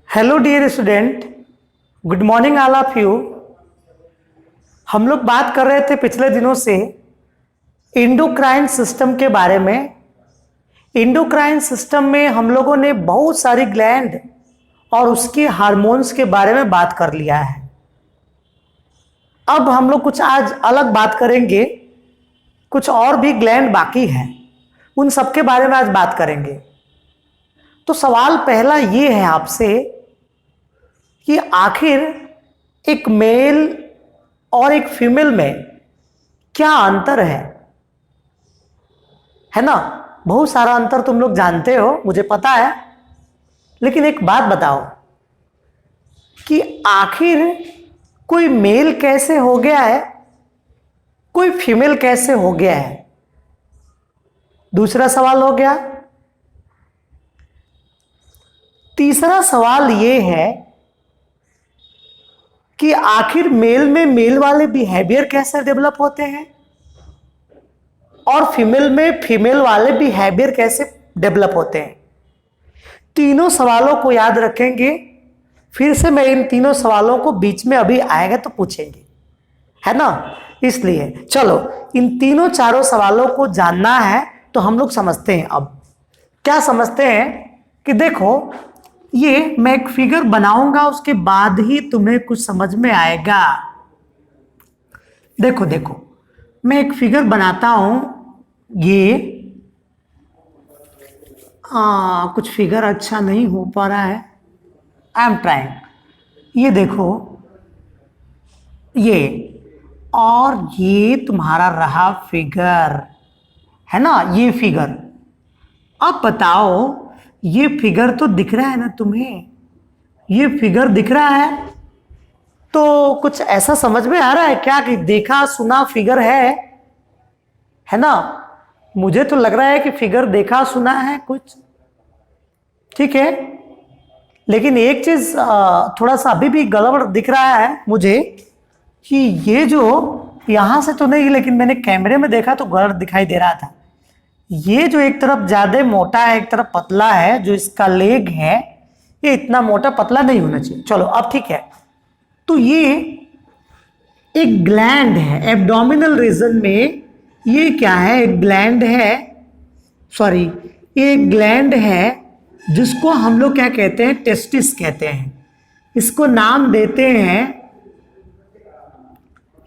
Hello dear student, good morning all of you. हम लोग बात कर रहे थे पिछले दिनों से इंडोक्राइन सिस्टम के बारे में। इंडोक्राइन सिस्टम में हम लोगों ने बहुत सारी ग्लैंड और उसके हार्मोन्स के बारे में बात कर लिया है। अब हम लोग कुछ आज अलग बात करेंगे, कुछ और भी ग्लैंड बाकी हैं, उन सब के बारे में आज बात करेंगे। तो सवाल पहला ये है आपसे कि आखिर एक मेल और एक फीमेल में क्या अंतर है ना? बहुत सारा अंतर तुम लोग जानते हो, मुझे पता है, लेकिन एक बात बताओ कि आखिर कोई मेल कैसे हो गया है, कोई फीमेल कैसे हो गया है? दूसरा सवाल हो गया। तीसरा सवाल यह है कि आखिर मेल में मेल वाले बिहेवियर कैसे डेवलप होते हैं और फीमेल में फीमेल वाले बिहेवियर कैसे डेवलप होते हैं। तीनों सवालों को याद रखेंगे। फिर से मैं इन तीनों सवालों को बीच में अभी आएगा तो पूछेंगे, है ना? इसलिए चलो इन तीनों चारों सवालों को जानना है तो हम लोग समझते हैं। अब क्या समझते हैं कि देखो, ये मैं एक फिगर बनाऊंगा, उसके बाद ही तुम्हें कुछ समझ में आएगा। देखो देखो, मैं एक फिगर बनाता हूं। ये कुछ फिगर अच्छा नहीं हो पा रहा है, आई एम ट्राइंग। ये देखो, ये और ये तुम्हारा रहा फिगर, है ना? ये फिगर। अब बताओ, ये फिगर तो दिख रहा है ना तुम्हें? ये फिगर दिख रहा है तो कुछ ऐसा समझ में आ रहा है क्या कि देखा सुना फिगर है ना? मुझे तो लग रहा है कि फिगर देखा सुना है कुछ, ठीक है। लेकिन एक चीज थोड़ा सा अभी भी गड़बड़ दिख रहा है मुझे कि ये जो यहां से तो नहीं, लेकिन मैंने कैमरे में देखा तो गड़बड़ दिखाई दे रहा था। ये जो एक तरफ ज्यादा मोटा है, एक तरफ पतला है, जो इसका लेग है, ये इतना मोटा पतला नहीं होना चाहिए। चलो अब ठीक है। तो ये एक ग्लैंड है एब्डोमिनल रीजन में। ये क्या है? एक ग्लैंड है, सॉरी, ये एक ग्लैंड है जिसको हम लोग क्या कहते हैं? टेस्टिस कहते हैं। इसको नाम देते हैं,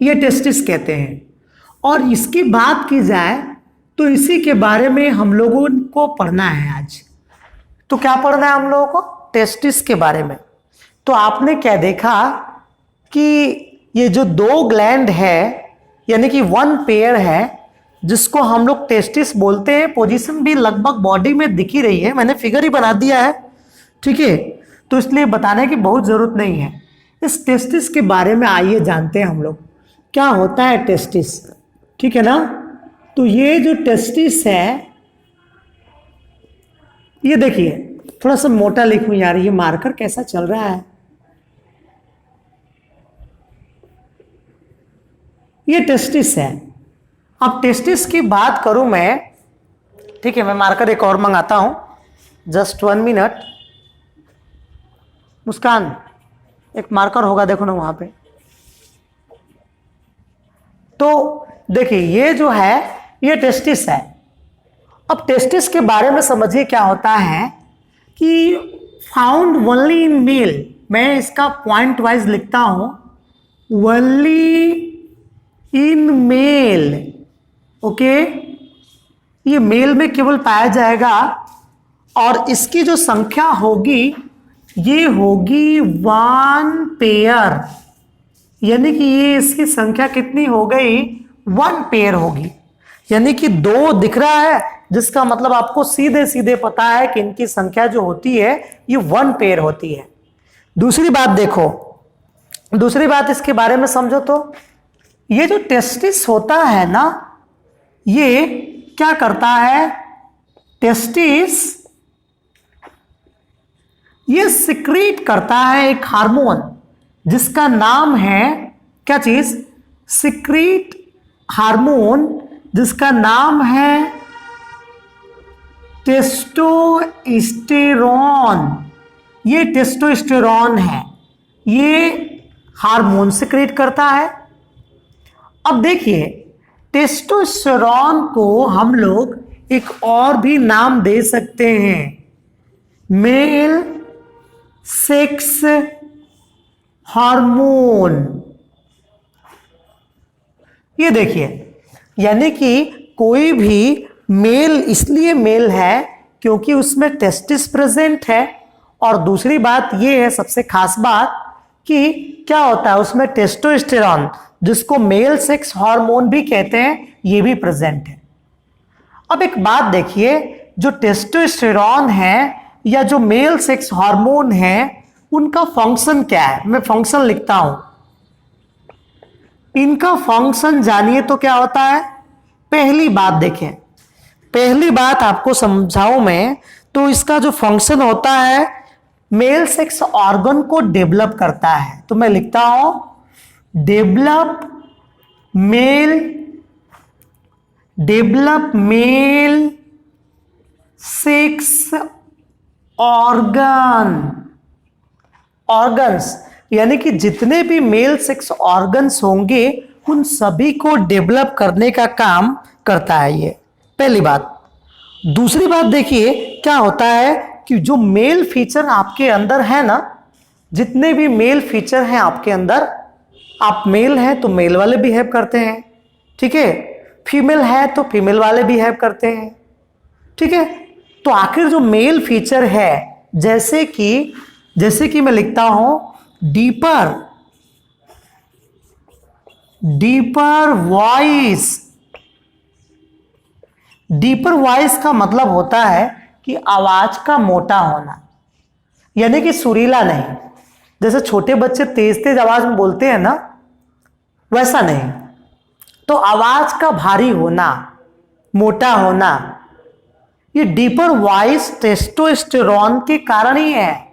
ये टेस्टिस कहते हैं। और इसकी बात की जाए तो इसी के बारे में हम लोगों को पढ़ना है आज। तो क्या पढ़ना है हम लोगों को? टेस्टिस के बारे में। तो आपने क्या देखा कि ये जो दो ग्लैंड है, यानी कि वन पेयर है, जिसको हम लोग टेस्टिस बोलते हैं। पोजीशन भी लगभग बॉडी में दिख ही रही है, मैंने फिगर ही बना दिया है, ठीक है। तो इसलिए बताने की बहुत जरूरत नहीं है। इस टेस्टिस के बारे में आइए जानते हैं हम लोग, क्या होता है टेस्टिस, ठीक है ना? तो ये जो टेस्टिस है, ये देखिए, थोड़ा सा मोटा लिखूं यार, ये मार्कर कैसा चल रहा है। ये टेस्टिस है। अब टेस्टिस की बात करूं मैं, ठीक है, मैं मार्कर एक और मंगाता हूं, जस्ट 1 मिनट। मुस्कान, एक मार्कर होगा, देखो ना वहां पे। तो देखिए, ये जो है ये टेस्टिस है। अब टेस्टिस के बारे में समझिए क्या होता है कि फाउंड ओनली इन मेल। मैं इसका पॉइंट वाइज लिखता हूं, ओनली इन मेल, ओके। ये मेल में केवल पाया जाएगा और इसकी जो संख्या होगी ये होगी 1 पेयर, यानी कि ये इसकी संख्या कितनी हो गई? 1 पेयर होगी। यानी कि 2 दिख रहा है, जिसका मतलब आपको सीधे सीधे पता है कि इनकी संख्या जो होती है ये 1 पेयर होती है। दूसरी बात देखो, दूसरी बात इसके बारे में समझो तो, ये जो टेस्टिस होता है ना, ये क्या करता है? टेस्टिस ये सिक्रीट करता है एक हार्मोन जिसका नाम है, क्या चीज? सिक्रीट हार्मोन, जिसका नाम है टेस्टोस्टेरोन। ये टेस्टोस्टेरॉन है, ये हार्मोन सिक्रेट करता है। अब देखिए, टेस्टोस्टेरॉन को हम लोग एक और भी नाम दे सकते हैं, मेल सेक्स हार्मोन। ये देखिए, यानी कि कोई भी मेल इसलिए मेल है क्योंकि उसमें टेस्टिस प्रेजेंट है, और दूसरी बात ये है, सबसे खास बात, कि क्या होता है उसमें टेस्टोस्टेरॉन, जिसको मेल सेक्स हार्मोन भी कहते हैं, ये भी प्रेजेंट है। अब एक बात देखिए, जो टेस्टोस्टेरॉन है या जो मेल सेक्स हार्मोन है, उनका फंक्शन क्या है? मैं फंक्शन लिखता हूं। इनका फंक्शन जानिए तो क्या होता है। पहली बात देखें, पहली बात आपको समझाऊं मैं, तो इसका जो फंक्शन होता है, मेल सेक्स ऑर्गन को डेवलप करता है। तो मैं लिखता हूं, डेवलप मेल सेक्स ऑर्गन्स, यानी कि जितने भी मेल सेक्स ऑर्गन्स होंगे उन सभी को डेवलप करने का काम करता है ये, पहली बात। दूसरी बात देखिए, क्या होता है कि जो मेल फीचर आपके अंदर है ना, जितने भी मेल फीचर हैं आपके अंदर, आप मेल हैं तो मेल वाले बिहेव करते हैं, ठीक है, फीमेल है तो फीमेल वाले बिहेव करते हैं, ठीक है। तो आखिर जो मेल फीचर है, जैसे कि मैं लिखता हूं, डीपर वॉइस का मतलब होता है कि आवाज का मोटा होना, यानी कि सुरीला नहीं। जैसे छोटे बच्चे तेज तेज आवाज में बोलते हैं ना, वैसा नहीं। तो आवाज का भारी होना, मोटा होना, ये डीपर वॉइस टेस्टोस्टेरॉन के कारण ही है।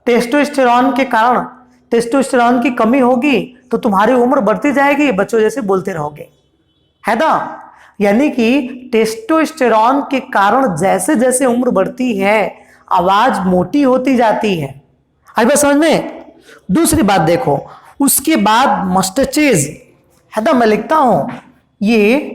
टेस्टोस्टेरॉन के कारण, टेस्टोस्टेरॉन की कमी होगी तो तुम्हारी उम्र बढ़ती जाएगी, बच्चों जैसे बोलते रहोगे, है ना। यानी कि टेस्टोस्टेरॉन के कारण जैसे जैसे उम्र बढ़ती है, आवाज मोटी होती जाती है। आई बात समझ में। दूसरी बात देखो, उसके बाद मस्टचेज है ना, मैं लिखता हूं, ये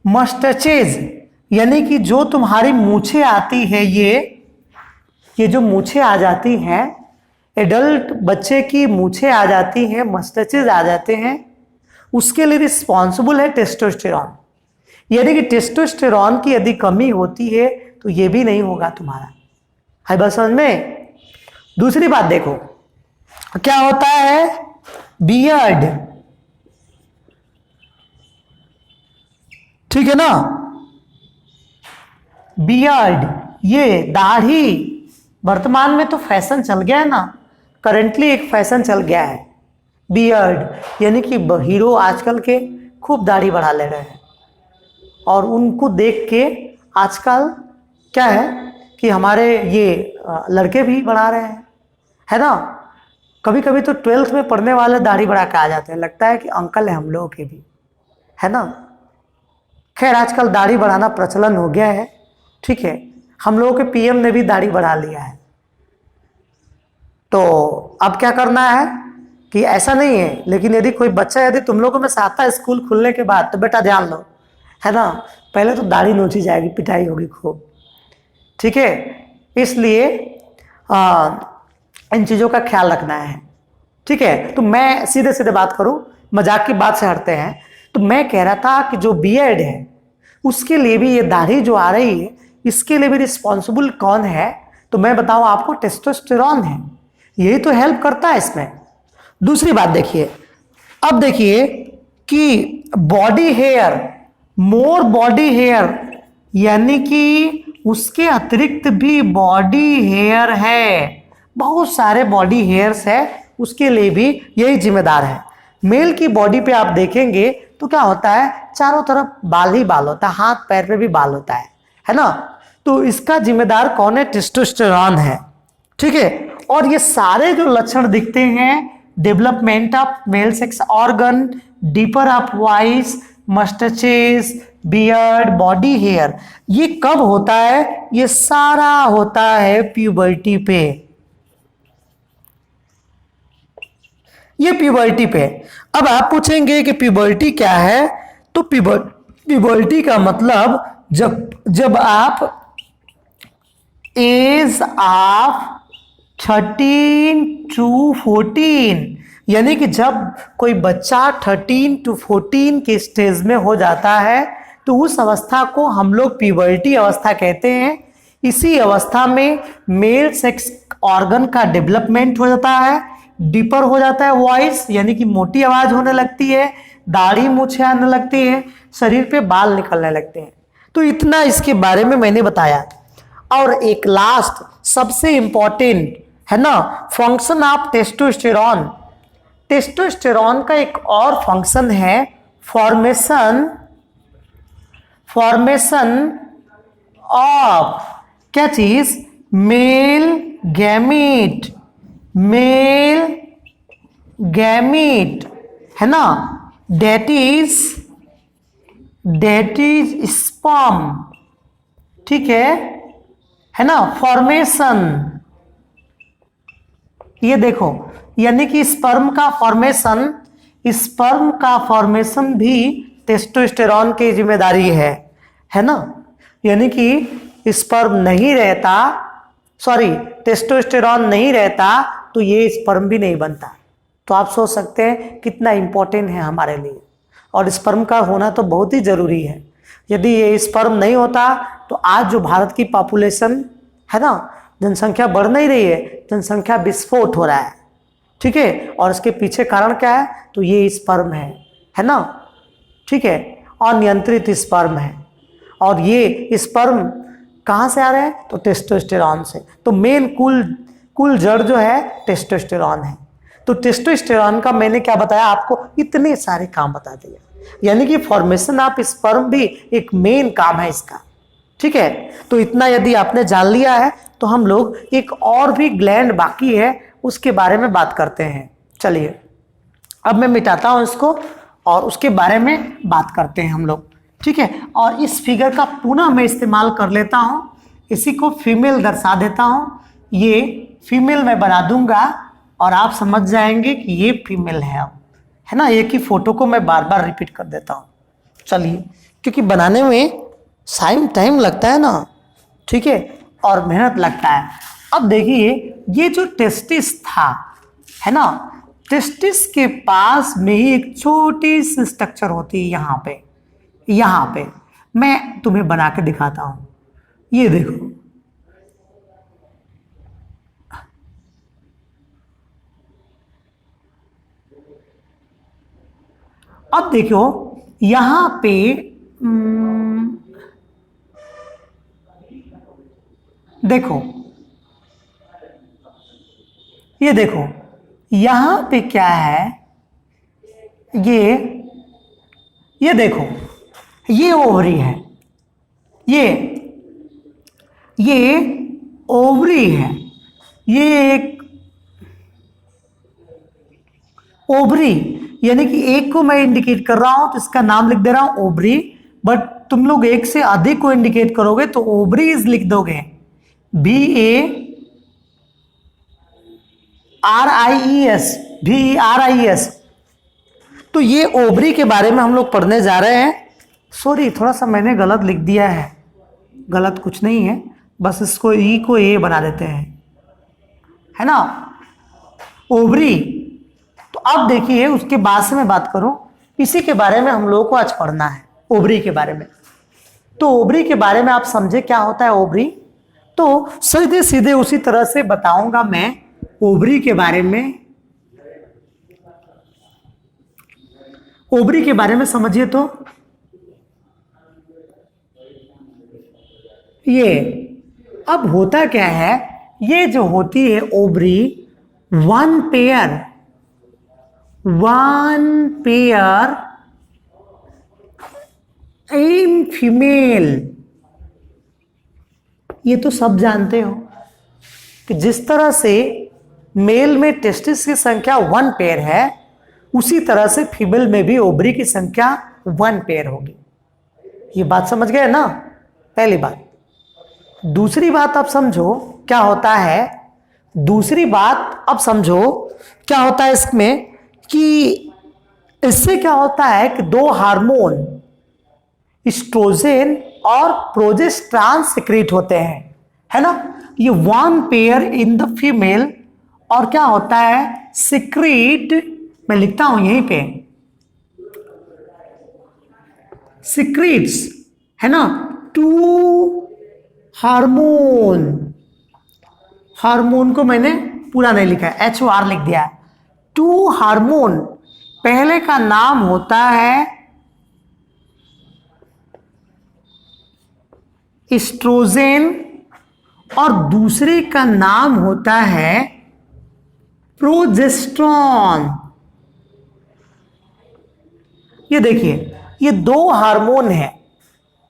मस्टचेज, यानी कि जो तुम्हारी मूछें आती है, ये जो मूछें आ जाती हैं, एडल्ट बच्चे की मूछें आ जाती हैं, मस्टचेज आ जाते हैं, उसके लिए रिस्पॉन्सिबल है टेस्टोस्टेरॉन। यानी कि टेस्टोस्टेरॉन की यदि कमी होती है तो ये भी नहीं होगा तुम्हारा। है बस समझ में। दूसरी बात देखो, क्या होता है, बियर्ड, ठीक है ना, बियर्ड, ये दाढ़ी, वर्तमान में तो फैशन चल गया है ना, करेंटली एक फैशन चल गया है बियर्ड, यानी कि हीरो आजकल के खूब दाढ़ी बढ़ा ले रहे हैं, और उनको देख के आजकल क्या है कि हमारे ये लड़के भी बढ़ा रहे हैं, है ना। कभी कभी तो 12th में पढ़ने वाले दाढ़ी बढ़ा के आ जाते हैं, लगता है कि अंकल है हम लोगों के भी, है ना। खैर आजकल दाढ़ी बढ़ाना प्रचलन हो गया है, ठीक है, हम लोगों के पीएम ने भी दाढ़ी बढ़ा लिया है। तो अब क्या करना है कि ऐसा नहीं है, लेकिन यदि कोई बच्चा, यदि तुम लोगों में से आता है स्कूल खुलने के बाद, तो बेटा ध्यान लो, है ना, पहले तो दाढ़ी नोची जाएगी, पिटाई होगी खूब, ठीक है। इसलिए इन चीज़ों का ख्याल रखना है, ठीक है। तो मैं सीधे सीधे बात करूं, मजाक की बात से हटते हैं, तो मैं कह रहा था कि जो बीएड है उसके लिए भी, ये दाढ़ी जो आ रही है, इसके लिए भी रिस्पॉन्सिबल कौन है, तो मैं बताऊं आपको, टेस्टोस्टेरॉन है, यही तो हेल्प करता है इसमें। दूसरी बात देखिए, अब देखिए कि body hair, more body hair, यानी कि उसके अतिरिक्त भी बॉडी हेयर है, बहुत सारे बॉडी हेयर्स है, उसके लिए भी यही जिम्मेदार है। मेल की बॉडी पे आप देखेंगे तो क्या होता है, चारों तरफ बाल ही बाल होता है, हाथ पैर पे भी बाल होता है ना। तो इसका जिम्मेदार कौन है, टेस्टोस्टेरॉन है, ठीक है। और ये सारे जो लक्षण दिखते हैं, development of male sex organ, deeper of voice, moustaches, beard, body hair, ये कब होता है? ये सारा होता है प्यूबर्टी पे, ये प्यूबर्टी पे। अब आप पूछेंगे कि प्यूबर्टी क्या है, तो प्यूबर्टी का मतलब जब आप एज ऑफ 13 to 14, यानी कि जब कोई बच्चा 13 to 14 के स्टेज में हो जाता है तो उस अवस्था को हम लोग प्यूबर्टी अवस्था कहते हैं। इसी अवस्था में मेल सेक्स ऑर्गन का डेवलपमेंट हो जाता है, डीपर हो जाता है वॉइस, यानी कि मोटी आवाज होने लगती है, दाढ़ी मूछें आने लगती है, शरीर पे बाल निकलने लगते हैं। तो इतना इसके बारे में मैंने बताया। और एक लास्ट सबसे इंपॉर्टेंट है ना, फंक्शन ऑफ टेस्टोस्टेरॉन। टेस्टोस्टेरॉन का एक और फंक्शन है फॉर्मेशन ऑफ क्या चीज? मेल गैमीट है ना, डेट इज स्पर्म, ठीक है ना, फॉर्मेशन। ये देखो, यानी कि स्पर्म का फॉर्मेशन भी टेस्टोस्टेरॉन की जिम्मेदारी है ना। यानी कि स्पर्म नहीं रहता, टेस्टोस्टेरॉन नहीं रहता तो ये स्पर्म भी नहीं बनता। तो आप सोच सकते हैं कितना इंपॉर्टेंट है हमारे लिए, और स्पर्म का होना तो बहुत ही जरूरी है। यदि ये स्पर्म नहीं होता तो आज जो भारत की पॉपुलेशन है ना, जनसंख्या बढ़ नहीं रही है, जनसंख्या विस्फोट हो रहा है, ठीक है। और इसके पीछे कारण क्या है? तो ये स्पर्म है ना, ठीक है, अनियंत्रित स्पर्म है। और ये स्पर्म कहाँ से आ रहे हैं? तो टेस्टोस्टेरॉन से। तो मेन कुल जड़ जो है टेस्टोस्टेरॉन है। तो टेस्टोस्टेरॉन का मैंने क्या बताया आपको? इतने सारे काम बता दिए, यानी कि फॉर्मेशन ऑफ स्पर्म भी एक मेन काम है इसका, ठीक है। तो इतना यदि आपने जान लिया है तो हम लोग एक और भी ग्लैंड बाकी है उसके बारे में बात करते हैं। चलिए अब मैं मिटाता हूं इसको और उसके बारे में बात करते हैं हम लोग, ठीक है। और इस फिगर का पुनः मैं इस्तेमाल कर लेता हूं, इसी को फीमेल दर्शा देता हूं। ये फीमेल मैं बना दूंगा और आप समझ जाएंगे कि ये फीमेल है अब, है ना। एक ही फोटो को मैं बार बार रिपीट कर देता हूं। चलिए, क्योंकि बनाने में टाइम लगता है ना, ठीक है, और मेहनत लगता है। अब देखिए, ये जो टेस्टिस था, है ना, टेस्टिस के पास में ही एक छोटी सी स्ट्रक्चर होती है यहाँ पे मैं तुम्हें बना के दिखाता हूं। ये देखो, अब देखो यहां पे देखो, ये देखो यहां पे क्या है, ये देखो, ये ओवरी है, ये ओवरी है, ये एक ओवरी, यानी कि एक को मैं इंडिकेट कर रहा हूं तो इसका नाम लिख दे रहा हूं ओवरी। बट तुम लोग एक से अधिक को इंडिकेट करोगे तो ओवरीज लिख दोगे, VARIES। तो ये ओवरी के बारे में हम लोग पढ़ने जा रहे हैं। सॉरी, थोड़ा सा मैंने गलत लिख दिया है, गलत कुछ नहीं है, बस इसको ई को ए बना देते हैं, है ना, ओवरी। तो अब देखिए, उसके बाद से मैं बात करूं, इसी के बारे में हम लोगों को आज पढ़ना है, ओवरी के बारे में। तो ओवरी के बारे में आप समझे क्या होता है ओवरी? तो सीधे सीधे उसी तरह से बताऊंगा मैं ओवरी के बारे में। ओवरी के बारे में समझिए तो ये अब होता क्या है, ये जो होती है ovary, one pair in female. ये तो सब जानते हो कि जिस तरह से मेल में टेस्टिस की संख्या 1 पेयर है, उसी तरह से फीमेल में भी ओवरी की संख्या 1 पेयर होगी। ये बात समझ गए ना, पहली बात। दूसरी बात अब समझो क्या होता है, दूसरी बात अब समझो क्या होता है इसमें, कि इससे क्या होता है कि दो हार्मोन एस्ट्रोजन और प्रोजेस्टेरॉन सिक्रीट होते हैं, है ना। ये 1 पेयर इन द फीमेल, और क्या होता है सिक्रीट, मैं लिखता हूं यहीं पे, सिक्रीट्स, है ना, 2 हार्मोन। हार्मोन को मैंने पूरा नहीं लिखा है, HOR लिख दिया है। 2 हार्मोन, पहले का नाम होता है एस्ट्रोजन और दूसरे का नाम होता है प्रोजेस्टेरॉन। ये देखिए, ये 2 हार्मोन हैं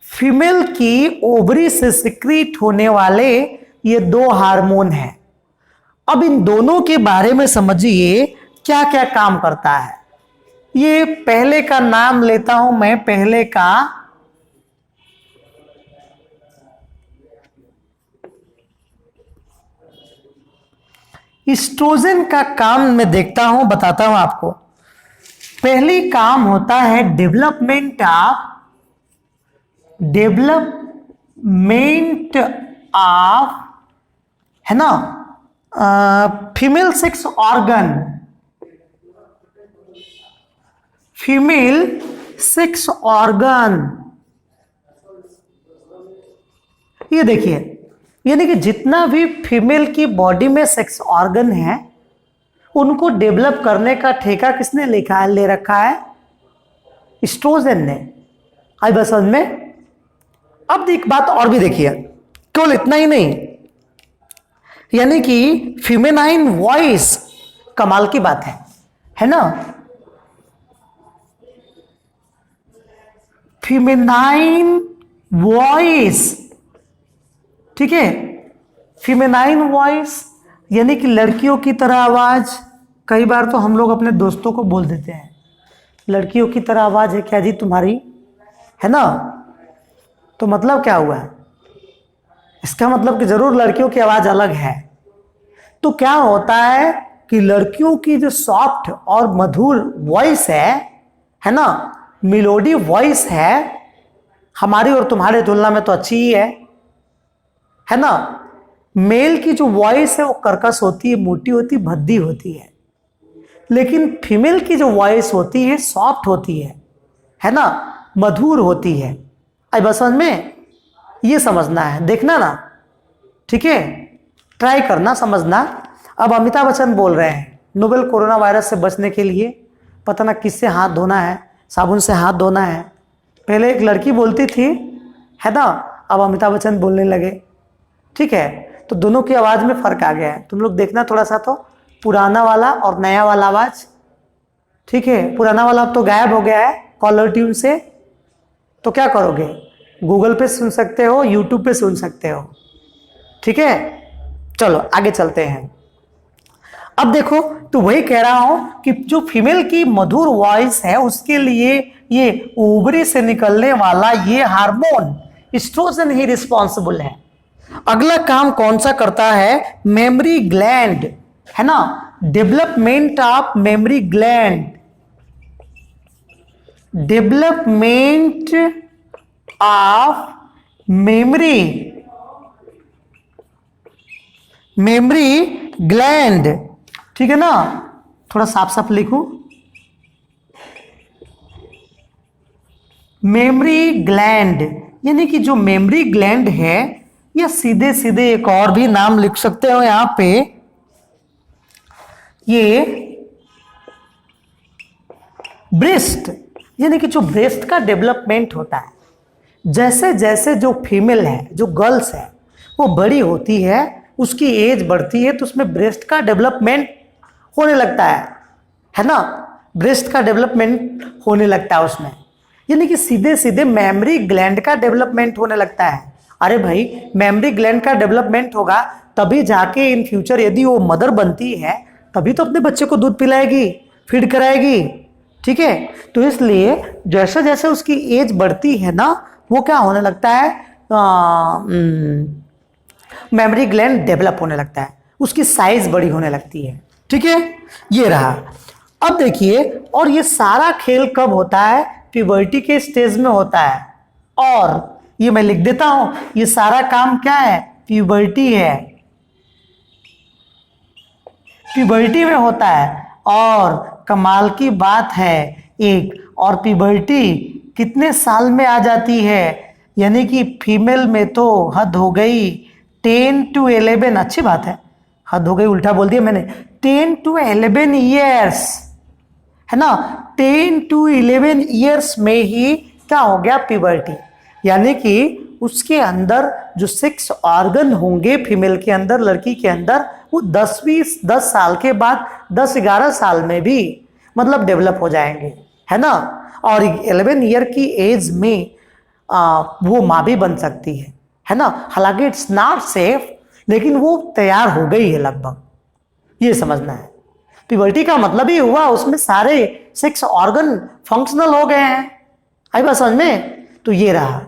फीमेल की ओवरी से सिक्रीट होने वाले, ये 2 हार्मोन हैं। अब इन दोनों के बारे में समझिए क्या क्या काम करता है। ये पहले का नाम लेता हूं मैं, पहले का एस्ट्रोजन का काम मैं देखता हूं, बताता हूं आपको। पहली काम होता है डेवलपमेंट ऑफ, है ना, female sex organ, female sex organ. ये देखिए, यानी कि जितना भी फीमेल की बॉडी में सेक्स ऑर्गन है उनको डेवलप करने का ठेका किसने ले रखा है, एस्ट्रोजन ने। आई बस समझ में। अब एक बात और भी देखिए, केवल इतना ही नहीं, यानी कि फीमेनाइन वॉइस, कमाल की बात है ना, फीमेनाइन वॉइस, ठीक है, फीमेनाइन वॉइस यानी कि लड़कियों की तरह आवाज। कई बार तो हम लोग अपने दोस्तों को बोल देते हैं लड़कियों की तरह आवाज है क्या जी तुम्हारी, है ना, तो मतलब क्या हुआ, इसका मतलब कि जरूर लड़कियों की आवाज अलग है। तो क्या होता है कि लड़कियों की जो सॉफ्ट और मधुर वॉइस है ना, मेलोडी वॉइस है, हमारी और तुम्हारे तुलना में तो अच्छी ही है ना। मेल की जो वॉइस है वो कर्कश होती है, मोटी होती, भद्दी होती है, लेकिन फीमेल की जो वॉइस होती है सॉफ्ट होती है ना, मधुर होती है। आई बस समझ में, ये समझना है, देखना ना, ठीक है, ट्राई करना समझना। अब अमिताभ बच्चन बोल रहे हैं नोवेल कोरोना वायरस से बचने के लिए पता ना किससे हाथ धोना है, साबुन से हाथ धोना है। पहले एक लड़की बोलती थी, है ना, अब अमिताभ बच्चन बोलने लगे, ठीक है। तो दोनों की आवाज़ में फ़र्क आ गया है, तुम लोग देखना थोड़ा सा, तो पुराना वाला और नया वाला आवाज़, ठीक है। पुराना वाला अब तो गायब हो गया है कॉलर ट्यून से, तो क्या करोगे, गूगल पे सुन सकते हो, यूट्यूब पे सुन सकते हो, ठीक है। चलो आगे चलते हैं। अब देखो, तो वही कह रहा हूं कि जो फीमेल की मधुर वॉइस है उसके लिए ये ओवरी से निकलने वाला ये हार्मोन एस्ट्रोजन ही रिस्पॉन्सिबल है। अगला काम कौन सा करता है, मेमोरी ग्लैंड, है ना, development of memory gland, development of memory gland, ठीक है ना। थोड़ा साफ साफ लिखूं, मेमोरी ग्लैंड, यानी कि जो मेमोरी ग्लैंड है, या सीधे सीधे एक और भी नाम लिख सकते हो यहां पे, ये ब्रेस्ट, यानी कि जो ब्रेस्ट का डेवलपमेंट होता है, जैसे जैसे जो फीमेल है, जो गर्ल्स है, वो बड़ी होती है, उसकी एज बढ़ती है, तो उसमें ब्रेस्ट का डेवलपमेंट होने लगता है ना, ब्रेस्ट का डेवलपमेंट होने लगता है उसमें, यानी कि सीधे सीधे मेमोरी ग्लैंड का डेवलपमेंट होने लगता है। अरे भाई, मेमोरी ग्लैंड का डेवलपमेंट होगा तभी जाके इन फ्यूचर यदि वो मदर बनती है तभी तो अपने बच्चे को दूध पिलाएगी, फीड कराएगी। ठीक है, तो इसलिए जैसे जैसे उसकी एज बढ़ती है ना, वो क्या होने लगता है, मेमोरी ग्लैंड डेवलप होने लगता है, उसकी साइज बड़ी होने लगती है। ठीक है, ये रहा। अब देखिए, और ये सारा खेल कब होता है, प्यूबर्टी के स्टेज में होता है। और ये मैं लिख देता हूं, ये सारा काम क्या है, प्यूबर्टी है, प्यूबर्टी में होता है। और कमाल की बात है एक, और प्यूबर्टी कितने साल में आ जाती है, यानी कि फीमेल में तो हद हो गई 10 to 11, अच्छी बात है, हद हो गई उल्टा बोल दिया मैंने, 10 to 11 ईयर्स, है ना, 10 to 11 ईयर्स में ही क्या हो गया, प्यूबर्टी। यानी कि उसके अंदर जो 6 ऑर्गन होंगे फीमेल के अंदर, लड़की के अंदर, वो 10 साल के बाद, 10-11 साल में भी मतलब डेवलप हो जाएंगे, है ना। और 11 ईयर की एज में वो माँ भी बन सकती है ना। हालांकि इट्स नॉट सेफ, लेकिन वो तैयार हो गई है लगभग, ये समझना है। प्यूबर्टी का मतलब ही हुआ उसमें सारे 6 ऑर्गन फंक्शनल हो गए हैं, आई बात समझ में। तो ये रहा,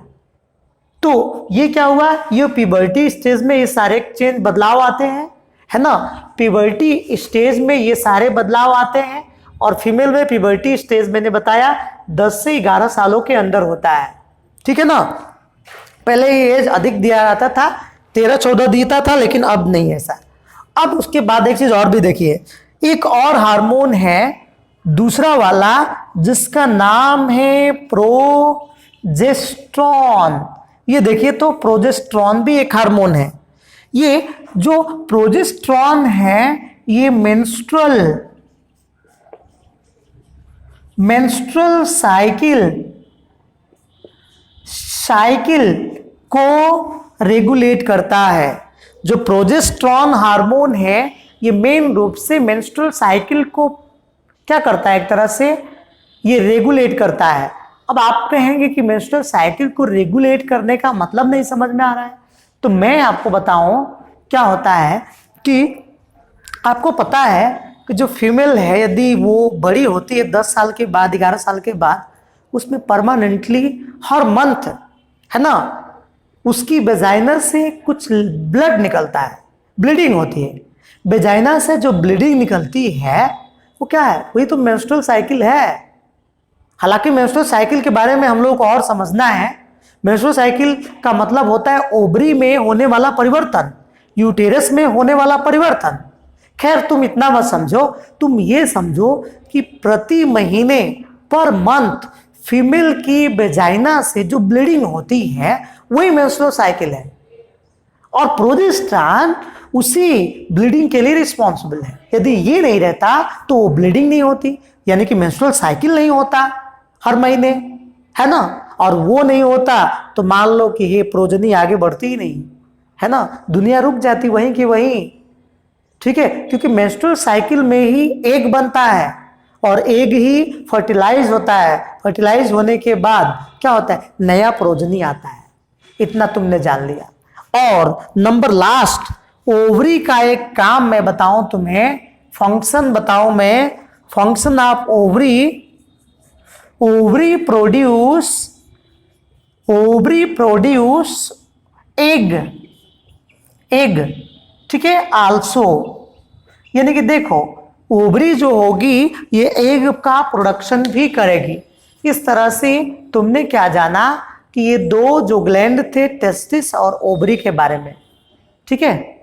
तो ये क्या हुआ, ये प्यूबर्टी स्टेज में ये सारे चेंज बदलाव आते हैं, है ना। प्यूबर्टी स्टेज में ये सारे बदलाव आते हैं। और फीमेल में प्यूबर्टी स्टेज मैंने बताया 10 से 11 सालों के अंदर होता है। ठीक है ना, पहले ये एज अधिक दिया जाता था, 13-14 दिया था, लेकिन अब नहीं ऐसा। अब उसके बाद एक चीज और भी देखिए, एक और हार्मोन है दूसरा वाला, जिसका नाम है प्रोजेस्टेरॉन। ये देखिए, तो प्रोजेस्टेरॉन भी एक हार्मोन है। ये जो प्रोजेस्टेरॉन है, ये मेंस्ट्रुअल साइकिल को रेगुलेट करता है। जो प्रोजेस्टेरॉन हार्मोन है, ये मेन रूप से मेंस्ट्रुअल साइकिल को क्या करता है, एक तरह से ये रेगुलेट करता है। अब आप कहेंगे कि मेंस्ट्रुअल साइकिल को रेगुलेट करने का मतलब नहीं समझ में आ रहा है, तो मैं आपको बताऊं क्या होता है कि आपको पता है कि जो फीमेल है, यदि वो बड़ी होती है 10 साल के बाद, 11 साल के बाद, उसमें परमानेंटली हर मंथ, है ना, उसकी वेजाइना से कुछ ब्लड निकलता है, ब्लीडिंग होती है। वेजाइना से जो ब्लीडिंग निकलती है वो क्या है, वही तो मेंस्ट्रुअल साइकिल है। हालांकि मेंस्ट्रुअल साइकिल के बारे में हम लोग को और समझना है। मेंस्ट्रुअल साइकिल का मतलब होता है ओवरी में होने वाला परिवर्तन, यूटेरस में होने वाला परिवर्तन। खैर, तुम इतना मत समझो, तुम ये समझो कि प्रति महीने, पर मंथ, फीमेल की वेजाइना से जो ब्लीडिंग होती है वही मेंस्ट्रुअल साइकिल है। और प्रोजेस्टेरॉन उसी ब्लीडिंग के लिए रिस्पॉन्सिबल है। यदि ये नहीं रहता तो वो ब्लीडिंग नहीं होती, यानी कि मेंस्ट्रुअल साइकिल नहीं होता हर महीने, है ना। और वो नहीं होता तो मान लो कि ये प्रोजनी आगे बढ़ती ही नहीं, है ना, दुनिया रुक जाती वहीं की वहीं। ठीक है, क्योंकि मेंस्ट्रुअल साइकिल में ही एग बनता है और एग ही फर्टिलाइज होता है। फर्टिलाइज होने के बाद क्या होता है, नया प्रोजनी आता है। इतना तुमने जान लिया। और नंबर लास्ट, ओवरी का एक काम मैं बताऊं तुम्हें, फंक्शन बताऊं मैं, function of ovary. Ovary produce egg, ठीक है, आल्सो। यानी कि देखो, ओवरी जो होगी ये एग का प्रोडक्शन भी करेगी। इस तरह से तुमने क्या जाना कि ये दो जो ग्लैंड थे, टेस्टिस और ओवरी के बारे में। ठीक है।